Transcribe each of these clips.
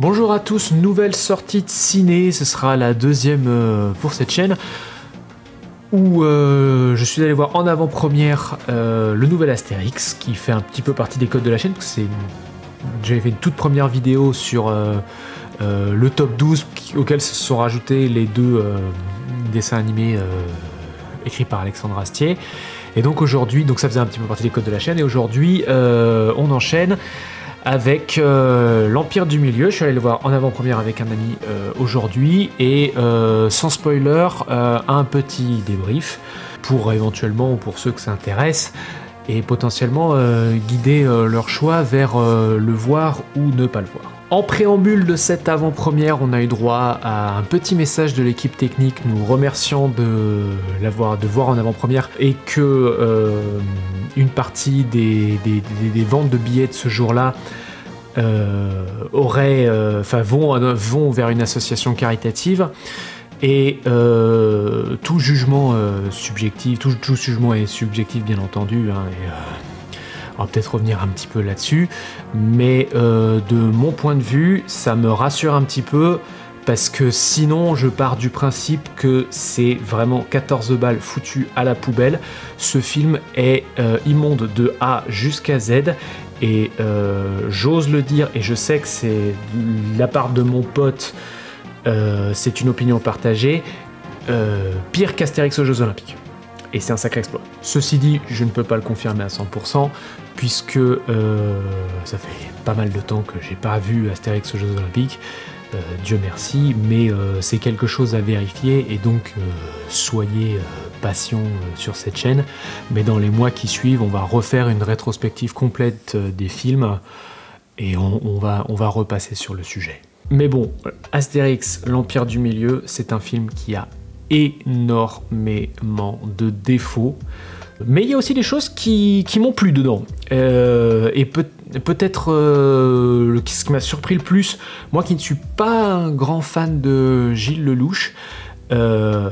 Bonjour à tous, nouvelle sortie de ciné, ce sera la deuxième pour cette chaîne où je suis allé voir en avant-première le nouvel Astérix qui fait un petit peu partie des codes de la chaîne parce que j'avais fait une toute première vidéo sur le top 12 auquel se sont rajoutés les deux dessins animés écrits par Alexandre Astier. Et donc aujourd'hui, donc ça faisait un petit peu partie des codes de la chaîne et aujourd'hui on enchaîne avec l'Empire du Milieu. Je suis allé le voir en avant-première avec un ami aujourd'hui et sans spoiler, un petit débrief pour éventuellement, pour ceux que ça intéresse, et potentiellement guider leur choix vers le voir ou ne pas le voir. En préambule de cette avant-première, on a eu droit à un petit message de l'équipe technique nous remerciant de voir en avant-première et que une partie des ventes de billets de ce jour-là vont vers une association caritative. Et tout jugement subjectif, tout jugement est subjectif bien entendu, hein, on va peut-être revenir un petit peu là-dessus, mais de mon point de vue, ça me rassure un petit peu, parce que sinon je pars du principe que c'est vraiment 14 balles foutues à la poubelle. Ce film est immonde de A jusqu'à Z, et j'ose le dire, et je sais que c'est de la part de mon pote, c'est une opinion partagée, pire qu'Astérix aux Jeux Olympiques. Et c'est un sacré exploit. Ceci dit, je ne peux pas le confirmer à 100%, puisque ça fait pas mal de temps que j'ai pas vu Astérix aux Jeux Olympiques, Dieu merci, mais c'est quelque chose à vérifier, et donc soyez patients sur cette chaîne. Mais dans les mois qui suivent, on va refaire une rétrospective complète des films, et on va repasser sur le sujet. Mais bon, Astérix, l'Empire du Milieu, c'est un film qui a énormément de défauts, mais il y a aussi des choses qui m'ont plu dedans, et peut-être ce qui m'a surpris le plus, moi qui ne suis pas un grand fan de Gilles Lellouche,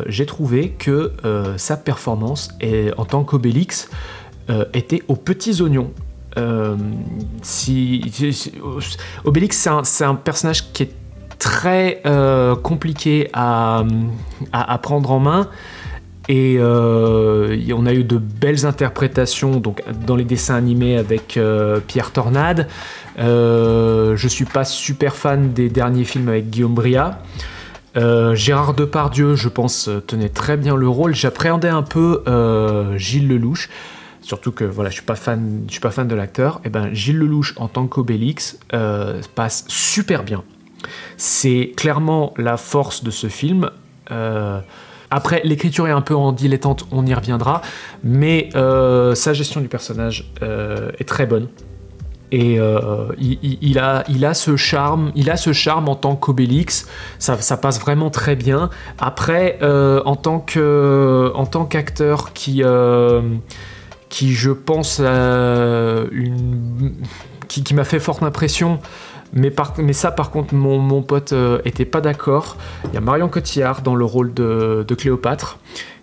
j'ai trouvé que sa performance en tant qu'Obélix était aux petits oignons. Obélix, c'est un personnage qui est très compliqué à prendre en main, et on a eu de belles interprétations donc, dans les dessins animés avec Pierre Tornade. Je suis pas super fan des derniers films avec Guillaume Briat. Gérard Depardieu, je pense, tenait très bien le rôle. J'appréhendais un peu Gilles Lellouche, surtout que voilà, je suis pas fan de l'acteur. Et ben Gilles Lellouche en tant qu'Obélix passe super bien. C'est clairement la force de ce film. Après, l'écriture est un peu en dilettante, on y reviendra, mais sa gestion du personnage est très bonne. Et il a ce charme en tant qu'Obélix, ça passe vraiment très bien. Après, en tant qu'acteur qui je pense qui m'a fait forte impression, mais ça par contre mon pote était pas d'accord. Il y a Marion Cotillard dans le rôle de Cléopâtre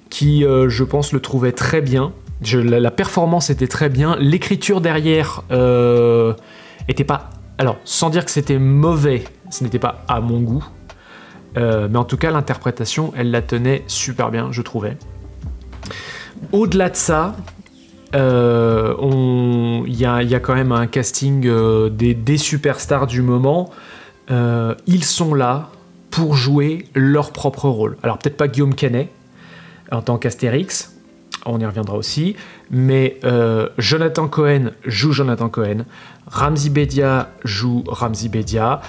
qui je pense le trouvait très bien. La performance était très bien, l'écriture derrière était pas, alors sans dire que c'était mauvais, ce n'était pas à mon goût, mais en tout cas l'interprétation elle la tenait super bien, je trouvais. Au-delà de ça, il y a quand même un casting des superstars du moment. Ils sont là pour jouer leur propre rôle. Alors peut-être pas Guillaume Canet en tant qu'Astérix, on y reviendra aussi, mais Jonathan Cohen joue Jonathan Cohen, Ramzy Bedia joue Ramzy Bedia,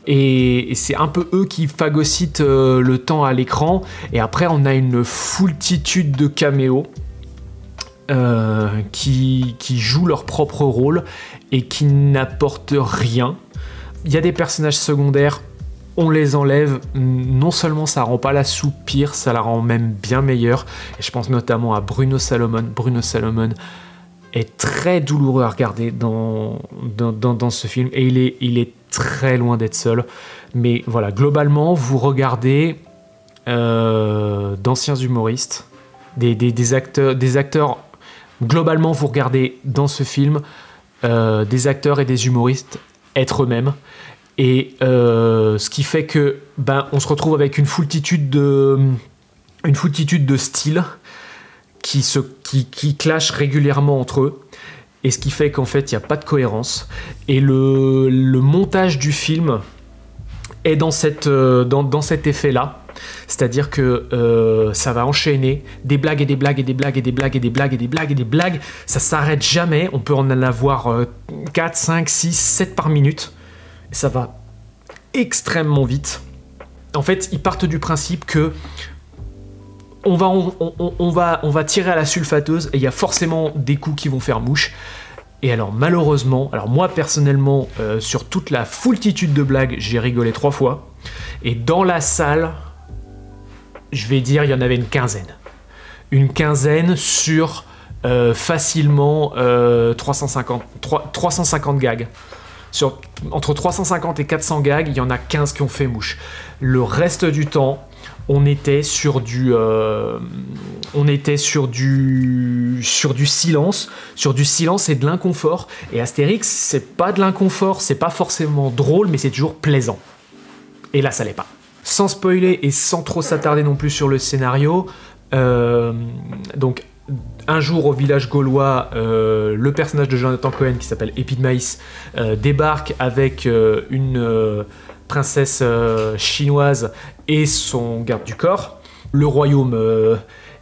et c'est un peu eux qui phagocytent le temps à l'écran, et après on a une foultitude de caméos qui jouent leur propre rôle et qui n'apportent rien. Il y a des personnages secondaires, on les enlève, non seulement ça rend pas la soupe pire, ça la rend même bien meilleure, et je pense notamment à Bruno Salomon. Bruno Salomon est très douloureux à regarder dans ce film, et il est très loin d'être seul, mais voilà, globalement vous regardez d'anciens humoristes, des acteurs. Globalement, vous regardez dans ce film des acteurs et des humoristes être eux-mêmes, Et ce qui fait que on se retrouve avec une foultitude de styles qui clashent régulièrement entre eux. Et ce qui fait qu'en fait, il n'y a pas de cohérence. Et le montage du film est dans cet effet-là. C'est-à-dire que ça va enchaîner des blagues et des blagues et des blagues et des blagues et des blagues et des blagues et des blagues. Ça s'arrête jamais. On peut en avoir 4, 5, 6, 7 par minute. Et ça va extrêmement vite. En fait, ils partent du principe que on va tirer à la sulfateuse et il y a forcément des coups qui vont faire mouche. Et alors malheureusement, moi personnellement, sur toute la foultitude de blagues, j'ai rigolé 3 fois. Et dans la salle, je vais dire, il y en avait une quinzaine. Une quinzaine sur facilement 350 gags. Entre 350 et 400 gags, il y en a 15 qui ont fait mouche. Le reste du temps, on était sur du silence et de l'inconfort. Et Astérix, c'est pas de l'inconfort, c'est pas forcément drôle, mais c'est toujours plaisant. Et là, ça l'est pas. Sans spoiler et sans trop s'attarder non plus sur le scénario, donc un jour au village gaulois, le personnage de Jonathan Cohen qui s'appelle Épine Maïs débarque avec une princesse chinoise et son garde du corps. Le royaume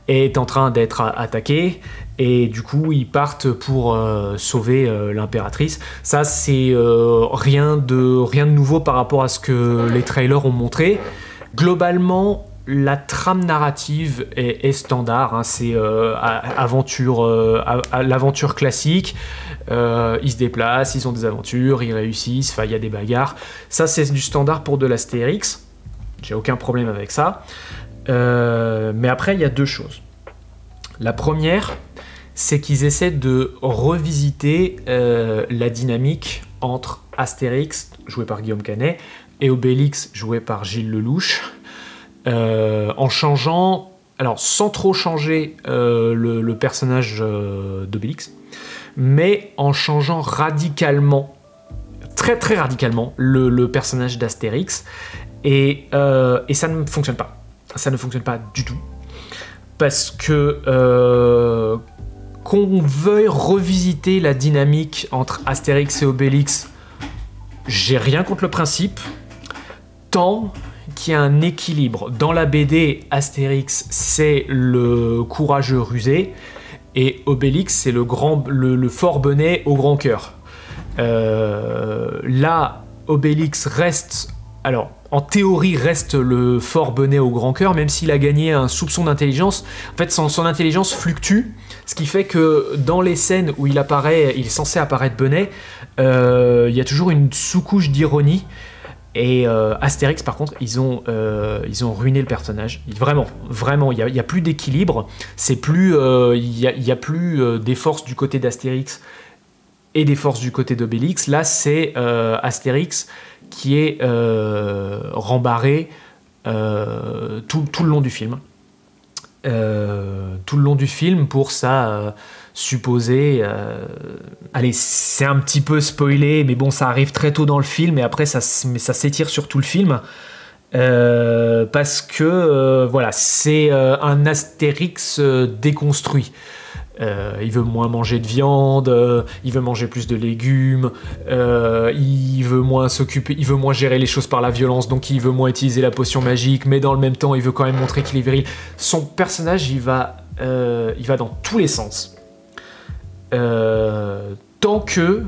est en train d'être attaqué et du coup ils partent pour sauver l'impératrice. Ça c'est rien de nouveau par rapport à ce que les trailers ont montré. Globalement, la trame narrative est standard, hein, c'est l'aventure classique. Ils se déplacent, ils ont des aventures, ils réussissent, il y a des bagarres. Ça, c'est du standard pour de l'Astérix. J'ai aucun problème avec ça. Mais après, il y a 2 choses. La première, c'est qu'ils essaient de revisiter la dynamique entre Astérix, joué par Guillaume Canet, et Obélix, joué par Gilles Lelouch. En changeant, alors sans trop changer le personnage d'Obélix, mais en changeant radicalement, très très radicalement, le personnage d'Astérix, et ça ne fonctionne pas. Ça ne fonctionne pas du tout, parce que qu'on veuille revisiter la dynamique entre Astérix et Obélix, j'ai rien contre le principe, tant qu'il y a un équilibre. Dans la BD, Astérix, c'est le courageux rusé, et Obélix, c'est le fort benet au grand cœur. Là, Obélix reste... Alors, en théorie, reste le fort benet au grand cœur, même s'il a gagné un soupçon d'intelligence. En fait, son intelligence fluctue, ce qui fait que dans les scènes où il est censé apparaître benet, il y a toujours une sous-couche d'ironie. Et Astérix, par contre, ils ont ruiné le personnage. Vraiment, il y a plus d'équilibre. C'est plus, il y a plus des forces du côté d'Astérix et des forces du côté d'Obélix. Là, c'est Astérix qui est rembarré tout le long du film. Tout le long du film pour sa supposée... Allez, c'est un petit peu spoilé, mais bon, ça arrive très tôt dans le film, et après, ça s'étire sur tout le film. Parce que, voilà, c'est un Astérix déconstruit. Il veut moins manger de viande, il veut manger plus de légumes, il veut moins s'occuper, il veut moins gérer les choses par la violence, donc il veut moins utiliser la potion magique, mais dans le même temps il veut quand même montrer qu'il est viril. Son personnage il va dans tous les sens, tant que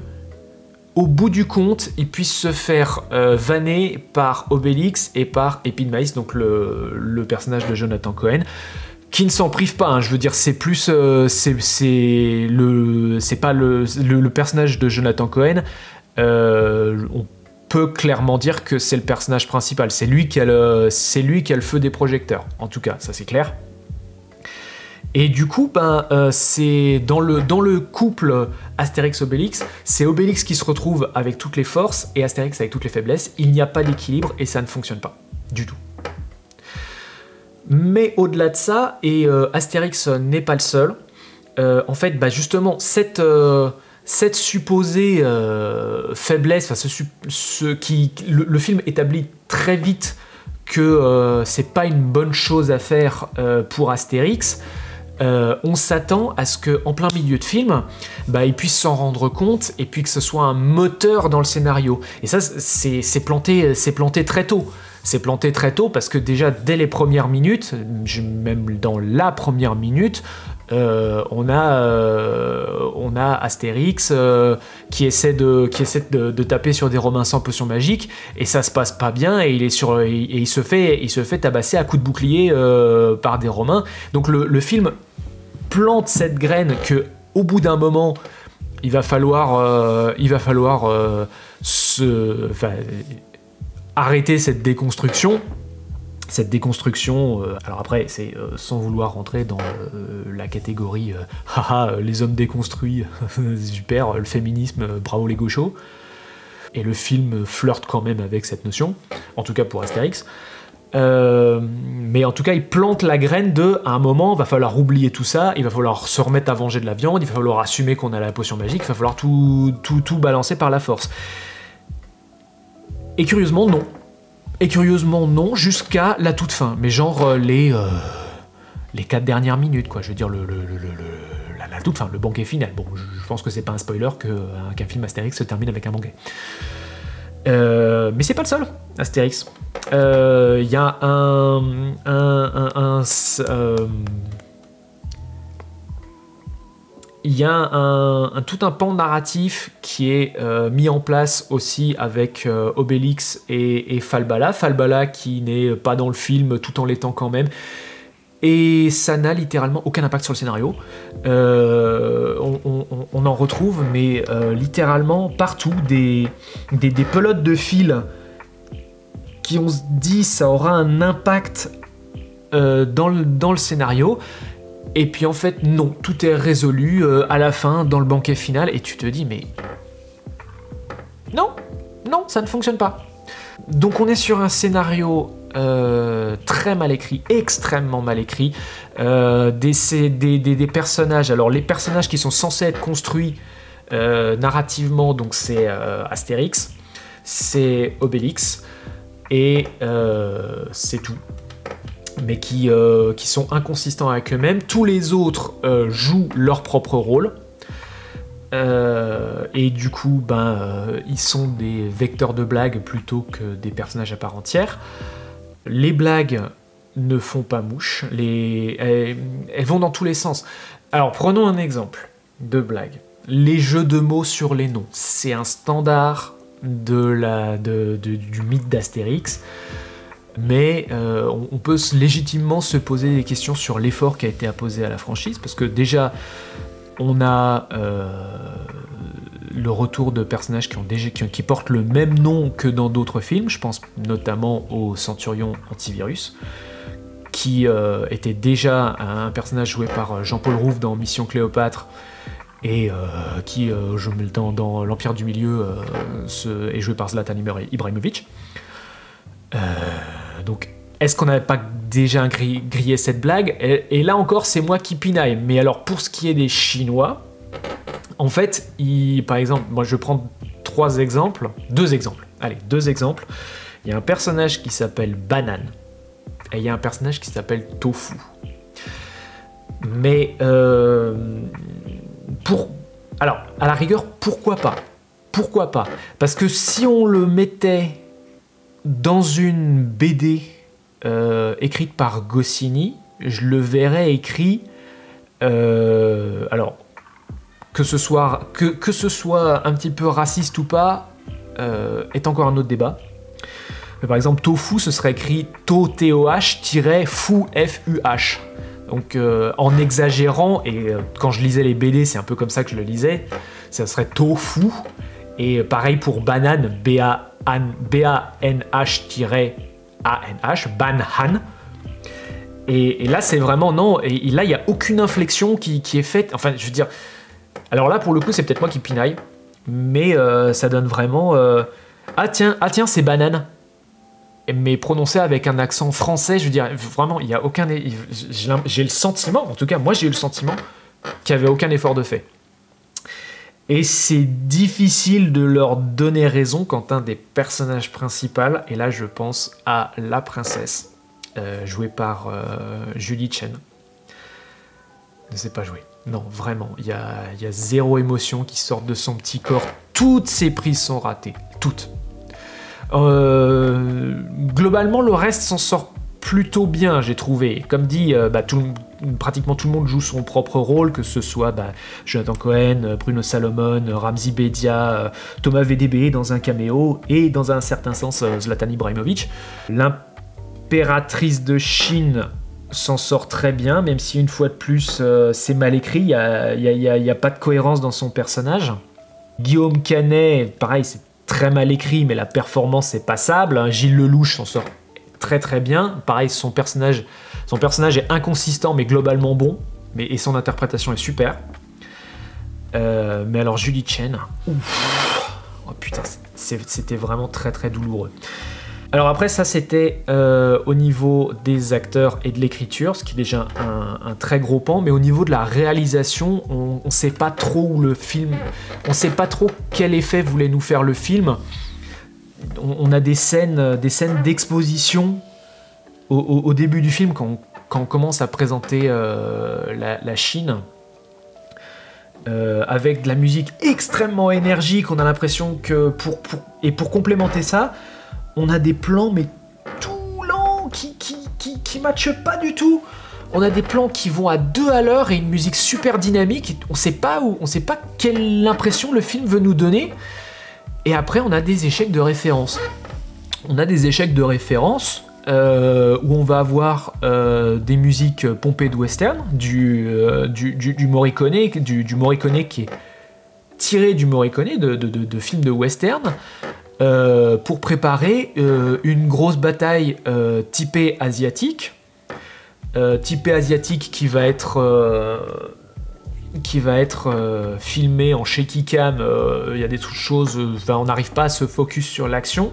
au bout du compte il puisse se faire vanner par Obélix et par Épine Maïs, donc le personnage de Jonathan Cohen, qui ne s'en prive pas, hein. Je veux dire, c'est plus c'est pas le personnage de Jonathan Cohen, on peut clairement dire que c'est le personnage principal, c'est lui qui a le feu des projecteurs, en tout cas, ça c'est clair. Et du coup, c'est dans le couple Astérix-Obélix, c'est Obélix qui se retrouve avec toutes les forces et Astérix avec toutes les faiblesses. Il n'y a pas d'équilibre et ça ne fonctionne pas du tout. Mais au-delà de ça, et Astérix n'est pas le seul, en fait, justement, cette cette supposée faiblesse, enfin, le film établit très vite que c'est pas une bonne chose à faire pour Astérix. On s'attend à ce qu'en plein milieu de film, il puisse s'en rendre compte et puis que ce soit un moteur dans le scénario. Et ça, c'est planté très tôt. C'est planté très tôt parce que déjà, dès les premières minutes, même dans la première minute, on a Astérix qui essaie de taper sur des Romains sans potion magique et ça se passe pas bien et il se fait tabasser à coups de bouclier par des Romains. Donc le film plante cette graine que au bout d'un moment il va falloir arrêter cette déconstruction. Alors après, c'est sans vouloir rentrer dans la catégorie les hommes déconstruits, super, le féminisme, bravo les gauchos. Et le film flirte quand même avec cette notion, en tout cas pour Astérix. Mais en tout cas, il plante la graine à un moment, il va falloir oublier tout ça, il va falloir se remettre à venger de la viande, il va falloir assumer qu'on a la potion magique, il va falloir tout balancer par la force. Et curieusement, non, jusqu'à la toute fin. Mais genre les 4 dernières minutes, quoi. Je veux dire, la toute fin, le banquet final. Bon, je pense que c'est pas un spoiler qu'un film Astérix se termine avec un banquet. Mais c'est pas le seul, Astérix. Il y a il y a tout un pan narratif qui est mis en place aussi avec Obélix et Falbala. Falbala qui n'est pas dans le film tout en l'étant quand même. Et ça n'a littéralement aucun impact sur le scénario. On en retrouve, mais littéralement partout, des pelotes de fil qui on se dit ça aura un impact dans le scénario. Et puis en fait, non, tout est résolu à la fin, dans le banquet final, et tu te dis, mais... Non, ça ne fonctionne pas. Donc on est sur un scénario très mal écrit, extrêmement mal écrit, des personnages, alors les personnages qui sont censés être construits narrativement, donc c'est Astérix, c'est Obélix, et c'est tout. Mais qui sont inconsistants avec eux-mêmes. Tous les autres jouent leur propre rôle. Et du coup, ils sont des vecteurs de blagues plutôt que des personnages à part entière. Les blagues ne font pas mouche. Elles vont dans tous les sens. Alors, prenons un exemple de blague. Les jeux de mots sur les noms. C'est un standard du mythe d'Astérix. Mais on peut légitimement se poser des questions sur l'effort qui a été apposé à la franchise, parce que déjà, on a le retour de personnages qui portent le même nom que dans d'autres films. Je pense notamment au Centurion Antivirus, qui était déjà un personnage joué par Jean-Paul Rouve dans Mission Cléopâtre, et qui, je mets le temps dans l'Empire du Milieu, est joué par Zlatan Ibrahimovic. Donc, est-ce qu'on n'avait pas déjà grillé cette blague ? Et là encore, c'est moi qui pinaille. Mais alors, pour ce qui est des Chinois, en fait, par exemple, moi je prends deux exemples. Il y a un personnage qui s'appelle Banane, et il y a un personnage qui s'appelle Tofu. Mais, alors, à la rigueur, pourquoi pas ? Parce que si on le mettait dans une BD écrite par Goscinny, je le verrais écrit, alors que ce soit un petit peu raciste ou pas, est encore un autre débat. Mais par exemple, Tofu, ce serait écrit To-T-O-H-Fu F-U-H. Donc en exagérant, et quand je lisais les BD, c'est un peu comme ça que je le lisais, ça serait Tofu. Et pareil pour banane, B-A-N-H-A-N-H, Banhan. Et là, c'est vraiment non. Et là, il n'y a aucune inflexion qui est faite. Enfin, je veux dire. Alors là, pour le coup, c'est peut-être moi qui pinaille. Mais ça donne vraiment. Ah tiens, c'est banane. Mais prononcé avec un accent français, je veux dire, vraiment, il n'y a aucun. J'ai le sentiment, en tout cas, moi j'ai eu le sentiment qu'il n'y avait aucun effort de fait. Et c'est difficile de leur donner raison quand un des personnages principaux, et là je pense à la princesse, jouée par Julie Chen, ne sait pas jouer. Non, vraiment, il y a zéro émotion qui sort de son petit corps. Toutes ses prises sont ratées, toutes. Globalement, le reste s'en sort plutôt bien, j'ai trouvé. Comme dit, pratiquement tout le monde joue son propre rôle, que ce soit Jonathan Cohen, Bruno Salomon, Ramzi Bedia, Thomas VDB dans un caméo, et dans un certain sens Zlatan Ibrahimovic. L'impératrice de Chine s'en sort très bien, même si une fois de plus c'est mal écrit, il y a pas de cohérence dans son personnage. Guillaume Canet, pareil, c'est très mal écrit, mais la performance est passable. Gilles Lelouch s'en sort très très bien. Pareil, son personnage est inconsistant, mais globalement bon, et son interprétation est super. Mais alors Julie Chen, ouf, oh putain, c'était vraiment très très douloureux. Alors après, ça c'était au niveau des acteurs et de l'écriture, ce qui est déjà un très gros pan, mais au niveau de la réalisation, on sait pas trop où le film, on sait pas trop quel effet voulait nous faire le film. On a des scènes d'exposition au début du film quand on commence à présenter la Chine. Avec de la musique extrêmement énergique, on a l'impression que pour complémenter ça, on a des plans mais tout lents qui matchent pas du tout. On a des plans qui vont à 2 à l'heure et une musique super dynamique. On sait pas quelle impression le film veut nous donner. Et après, on a des échecs de référence. On a des échecs de référence où on va avoir des musiques pompées de western, du Morricone, du Morricone qui est tiré du Morricone, de films de western, pour préparer une grosse bataille typée asiatique. Qui va être filmée en shaky cam. Il y a des choses, on n'arrive pas à se focus sur l'action.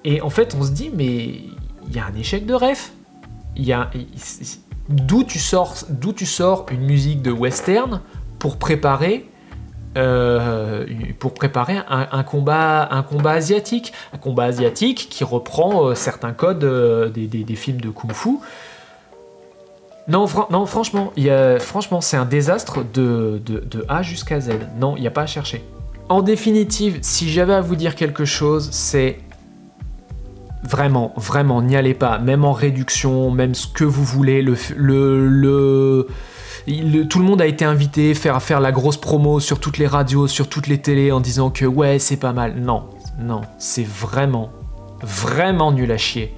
Et en fait, on se dit, mais il y a un échec de ref. D'où tu sors une musique de western pour préparer un combat asiatique. Un combat asiatique qui reprend certains codes des films de kung-fu. Non, franchement, c'est un désastre de A jusqu'à Z. Non, il n'y a pas à chercher. En définitive, si j'avais à vous dire quelque chose, c'est vraiment, n'y allez pas. Même en réduction, même ce que vous voulez. Tout le monde a été invité à faire la grosse promo sur toutes les radios, sur toutes les télés, en disant que ouais, c'est pas mal. Non, c'est vraiment nul à chier.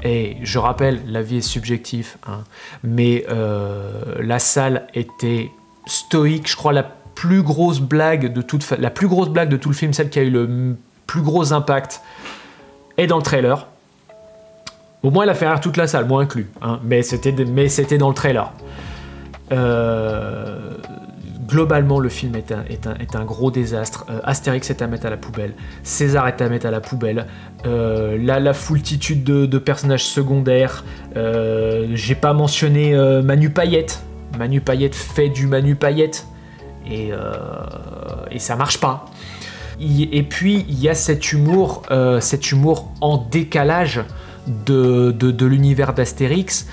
Et je rappelle, la vie est subjective, hein, mais la salle était stoïque. Je crois la plus grosse blague de tout le film, celle qui a eu le plus gros impact, est dans le trailer. Au moins, elle a fait rire toute la salle, moi inclus, hein, mais c'était dans le trailer. Globalement, le film est un gros désastre. Astérix est à mettre à la poubelle. César est à mettre à la poubelle. La foultitude de personnages secondaires. J'ai pas mentionné Manu Payette. Manu Payette fait du Manu Payette. Et ça marche pas. Et puis, il y a cet humour en décalage de l'univers d'Astérix.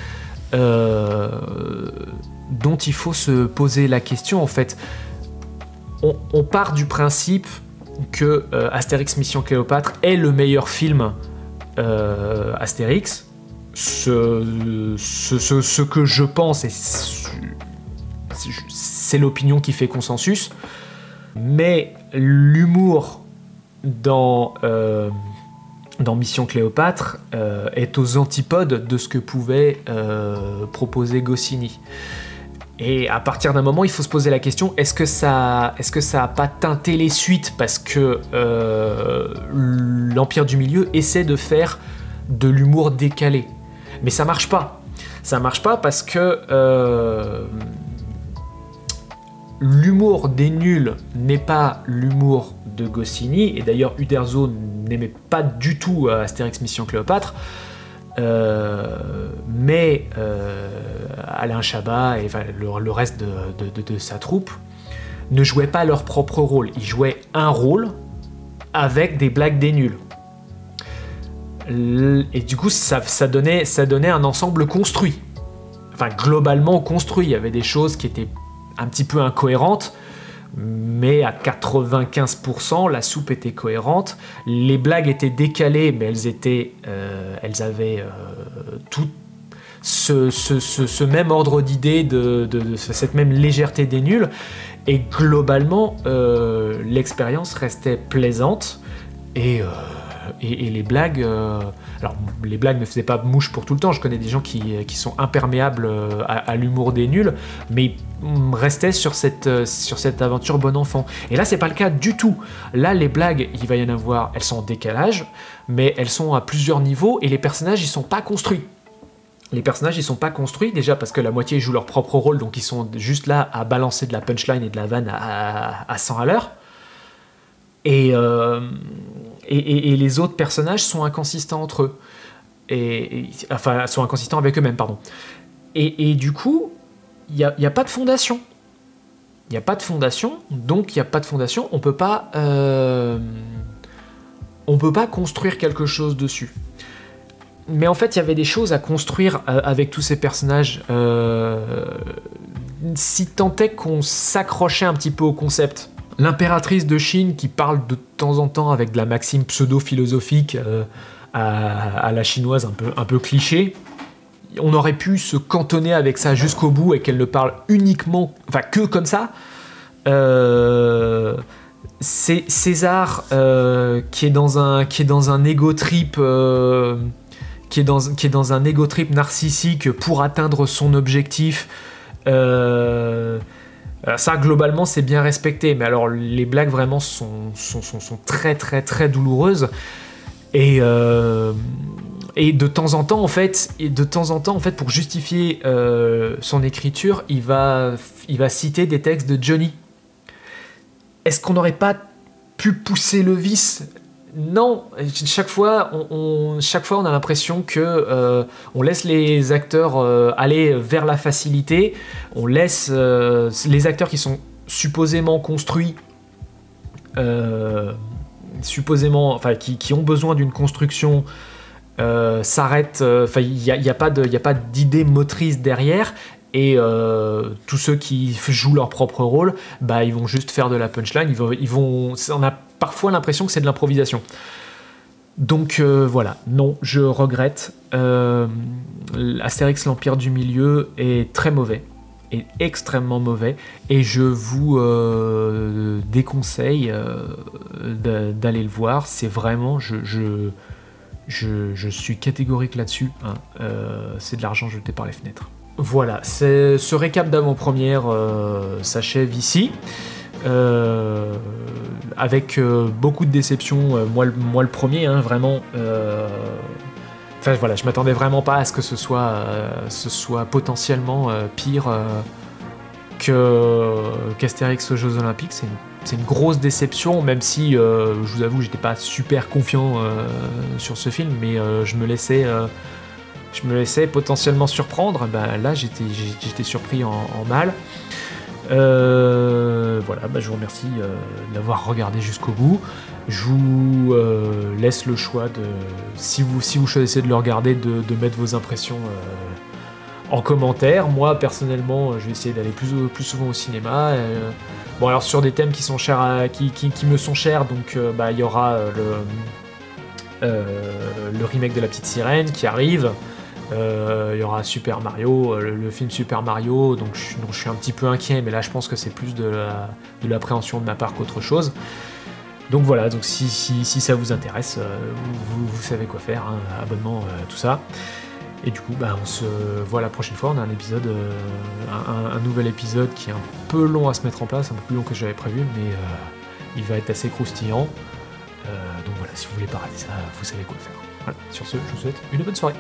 Dont il faut se poser la question, en fait. On part du principe que Astérix Mission Cléopâtre est le meilleur film Astérix. Ce que je pense, et c'est l'opinion qui fait consensus, mais l'humour dans Mission Cléopâtre est aux antipodes de ce que pouvait proposer Goscinny. Et à partir d'un moment, il faut se poser la question, est-ce que ça a pas teinté les suites parce que l'Empire du Milieu essaie de faire de l'humour décalé. Mais ça marche pas. Ça marche pas parce que l'humour des nuls n'est pas l'humour de Goscinny, et d'ailleurs Uderzo n'aimait pas du tout Astérix Mission Cléopâtre. mais Alain Chabat et enfin, le reste de sa troupe ne jouaient pas leur propre rôle. Ils jouaient un rôle avec des blagues des nuls. Et du coup, ça donnait un ensemble construit. Enfin, globalement construit. Il y avait des choses qui étaient un petit peu incohérentes, mais à 95%, la soupe était cohérente. Les blagues étaient décalées, mais elles avaient tout ce même ordre d'idées, de cette même légèreté des nuls. Et globalement, l'expérience restait plaisante. Et les blagues... alors, les blagues ne faisaient pas mouche pour tout le temps. Je connais des gens qui sont imperméables à l'humour des nuls, mais ils restaient sur cette aventure bon enfant. Et là, c'est pas le cas du tout. Là, les blagues, il va y en avoir, elles sont en décalage, mais elles sont à plusieurs niveaux, et les personnages, ils sont pas construits. Les personnages, ils sont pas construits, déjà parce que la moitié jouent leur propre rôle, donc ils sont juste là à balancer de la punchline et de la vanne à 100 à l'heure. Et les autres personnages sont inconsistants entre eux. Enfin, sont inconsistants avec eux-mêmes, pardon. Et du coup, il n'y a pas de fondation. Il n'y a pas de fondation, donc il n'y a pas de fondation, on peut pas construire quelque chose dessus. Mais en fait, il y avait des choses à construire avec tous ces personnages, si tant est qu'on s'accrochait un petit peu au concept. L'impératrice de Chine qui parle de temps en temps avec de la maxime pseudo-philosophique à la chinoise un peu cliché. On aurait pu se cantonner avec ça jusqu'au bout et qu'elle ne parle uniquement, enfin que comme ça. C'est César qui est dans un ego trip, qui est dans un ego trip narcissique pour atteindre son objectif. Ça, globalement, c'est bien respecté, mais alors les blagues vraiment sont très très très douloureuses. Et de temps en temps, en fait, pour justifier son écriture, il va citer des textes de Johnny. Est-ce qu'on n'aurait pas pu pousser le vice ? Non, chaque fois, on a l'impression que on laisse les acteurs aller vers la facilité. On laisse les acteurs qui sont supposément construits, qui ont besoin d'une construction, s'arrêtent. Enfin, il y a pas d'idée motrice derrière. Et tous ceux qui jouent leur propre rôle, bah, ils vont juste faire de la punchline. On a parfois l'impression que c'est de l'improvisation. Donc voilà, non, je regrette. Astérix l'Empire du Milieu est très mauvais, est extrêmement mauvais, et je vous déconseille d'aller le voir. C'est vraiment, je suis catégorique là-dessus, hein. C'est de l'argent jeté par les fenêtres. Voilà, ce récap d'avant-première s'achève ici, avec beaucoup de déceptions. Moi le premier, hein, vraiment. Enfin voilà, je m'attendais vraiment pas à ce que ce soit potentiellement pire qu'Astérix aux Jeux Olympiques. C'est une grosse déception, même si je vous avoue, j'étais pas super confiant sur ce film, mais je me laissais potentiellement surprendre. Ben, là, j'étais surpris en mal. Voilà, ben, je vous remercie d'avoir regardé jusqu'au bout. Je vous laisse le choix de, si vous choisissez de le regarder, de mettre vos impressions en commentaire. Moi, personnellement, je vais essayer d'aller plus souvent au cinéma. Bon, alors sur des thèmes qui sont chers, qui me sont chers, donc bah, il y aura le remake de La Petite Sirène qui arrive. Il y aura Super Mario, le film Super Mario, donc je suis un petit peu inquiet, mais là je pense que c'est plus de l'appréhension de ma part qu'autre chose. Donc voilà, donc si ça vous intéresse, vous savez quoi faire, hein, abonnement, tout ça. Et du coup, bah, on se voit la prochaine fois. On a un épisode, un nouvel épisode qui est un peu long à se mettre en place, un peu plus long que j'avais prévu, mais il va être assez croustillant. Donc voilà, si vous voulez pas rater ça, vous savez quoi faire. Voilà, sur ce, je vous souhaite une bonne soirée.